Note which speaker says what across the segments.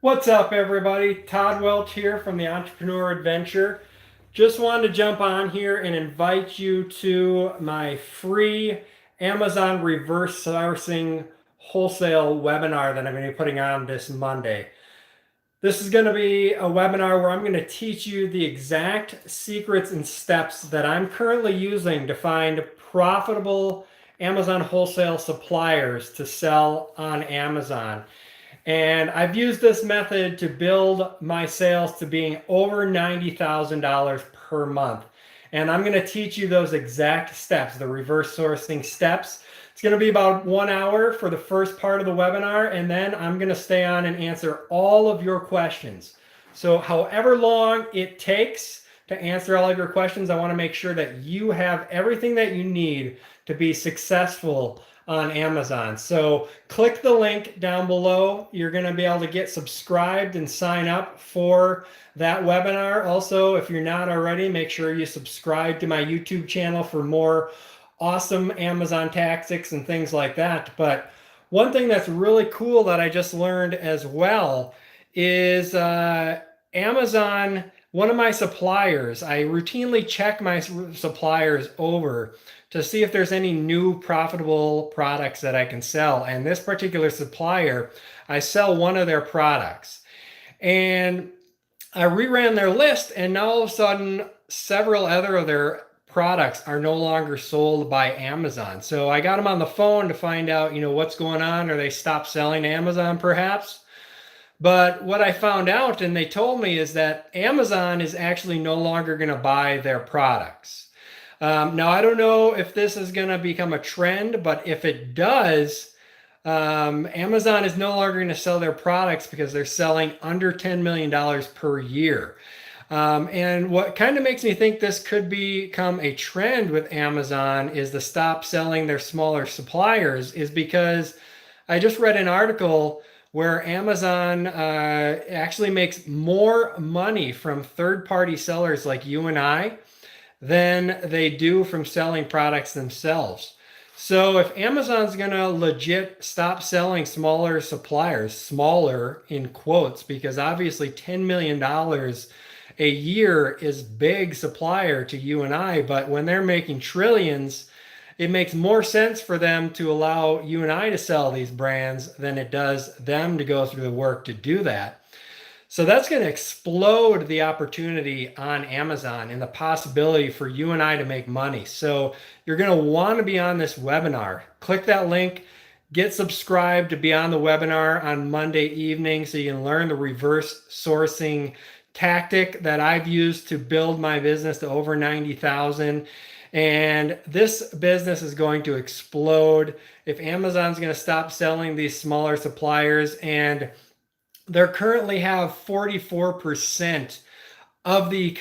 Speaker 1: What's up, everybody? Todd Welch here from the Entrepreneur Adventure. Just wanted to jump on here and invite you to my free Amazon reverse sourcing wholesale webinar that I'm going to be putting on this Monday. This is going to be a webinar where I'm going to teach you the exact secrets and steps that I'm currently using to find profitable Amazon wholesale suppliers to sell on Amazon. And I've used this method to build my sales to being over $90,000 per month. And I'm going to teach you those exact steps, the reverse sourcing steps. It's going to be about 1 hour for the first part of the webinar, and then I'm going to stay on and answer all of your questions. So however long it takes to answer all of your questions, I want to make sure that you have everything that you need to be successful on Amazon. So click the link down below. You're going to be able to get subscribed and sign up for that webinar. Also, if you're not already, make sure you subscribe to my YouTube channel for more awesome Amazon tactics and things like that. But one thing that's really cool that I just learned as well is Amazon, one of my suppliers, I routinely check my suppliers over to see if there's any new profitable products that I can sell. And this particular supplier, I sell one of their products. And I reran their list, and now all of a sudden, several other of their products are no longer sold by Amazon. So I got them on the phone to find out, what's going on. Or they stopped selling to Amazon perhaps? But what I found out, and they told me, is that Amazon is actually no longer going to buy their products. Now, I don't know if this is going to become a trend, but if it does, Amazon is no longer going to sell their products because they're selling under $10 million per year. And what kind of makes me think this could become a trend with Amazon is to stop selling their smaller suppliers, is because I just read an article where Amazon actually makes more money from third-party sellers like you and I than they do from selling products themselves. So if Amazon's going to legit stop selling smaller suppliers, smaller in quotes, because obviously $10 million a year is big supplier to you and I, but when they're making trillions, it makes more sense for them to allow you and I to sell these brands than it does them to go through the work to do that. So that's going to explode the opportunity on Amazon and the possibility for you and I to make money. So you're going to want to be on this webinar. Click that link, get subscribed to be on the webinar on Monday evening so you can learn the reverse sourcing tactic that I've used to build my business to over 90,000. And this business is going to explode if Amazon's going to stop selling these smaller suppliers. And they currently have 44% of the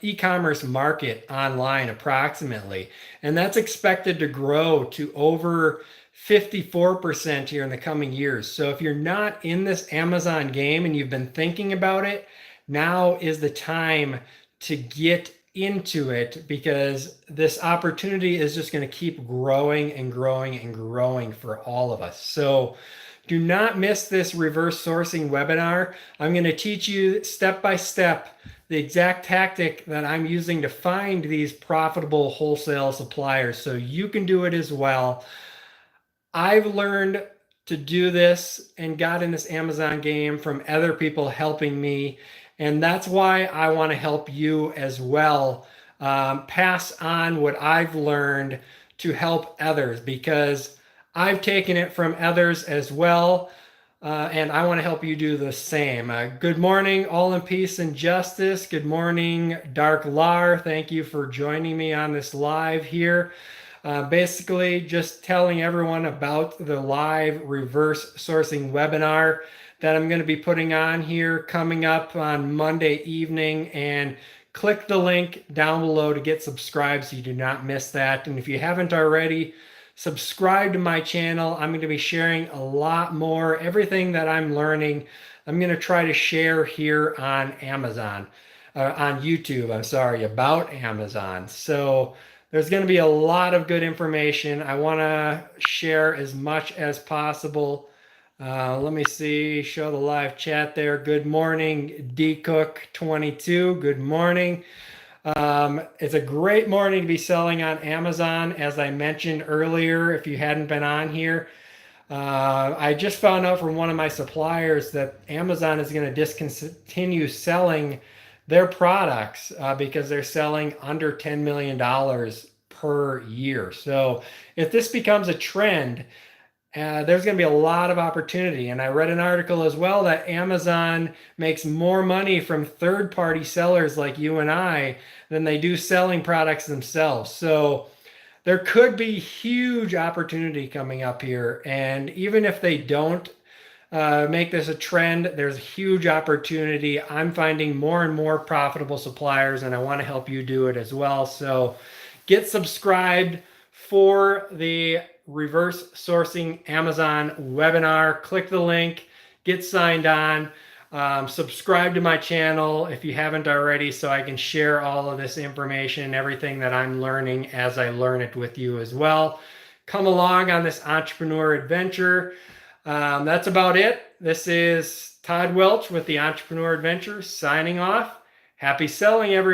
Speaker 1: e-commerce market online approximately. And that's expected to grow to over 54% here in the coming years. So if you're not in this Amazon game and you've been thinking about it, now is the time to get into it, because this opportunity is just going to keep growing and growing and growing for all of us. So do not miss this reverse sourcing webinar. I'm going to teach you step by step the exact tactic that I'm using to find these profitable wholesale suppliers so you can do it as well. I've learned to do this and got in this Amazon game from other people helping me. And that's why I want to help you as well. Pass on what I've learned to help others, because I've taken it from others as well, and I want to help you do the same. Good morning, all in peace and justice. Good morning, Dark Lar. Thank you for joining me on this live here. Basically, just telling everyone about the live reverse sourcing webinar that I'm going to be putting on here coming up on Monday evening. And click the link down below to get subscribed so you do not miss that. And if you haven't already, subscribe to my channel. I'm going to be sharing a lot more. Everything that I'm learning, I'm going to try to share here on YouTube, about Amazon. So there's going to be a lot of good information. I want to share as much as possible Let me see, show the live chat there. Good morning, dcook22. Good morning. It's a great morning to be selling on Amazon. As I mentioned earlier, if you hadn't been on here, I just found out from one of my suppliers that Amazon is going to discontinue selling their products because they're selling under $10 million per year. So if this becomes a trend, there's going to be a lot of opportunity. And I read an article as well that Amazon makes more money from third-party sellers like you and I than they do selling products themselves. So there could be huge opportunity coming up here. And even if they don't make this a trend, there's huge opportunity. I'm finding more and more profitable suppliers, and I want to help you do it as well. So get subscribed for the reverse sourcing Amazon webinar. Click the link, get signed on. Subscribe to my channel if you haven't already, so I can share all of this information, everything that I'm learning as I learn it with you as well. Come along on this entrepreneur adventure. That's about it. This is Todd Welch with the Entrepreneur Adventure signing off. Happy selling, everybody.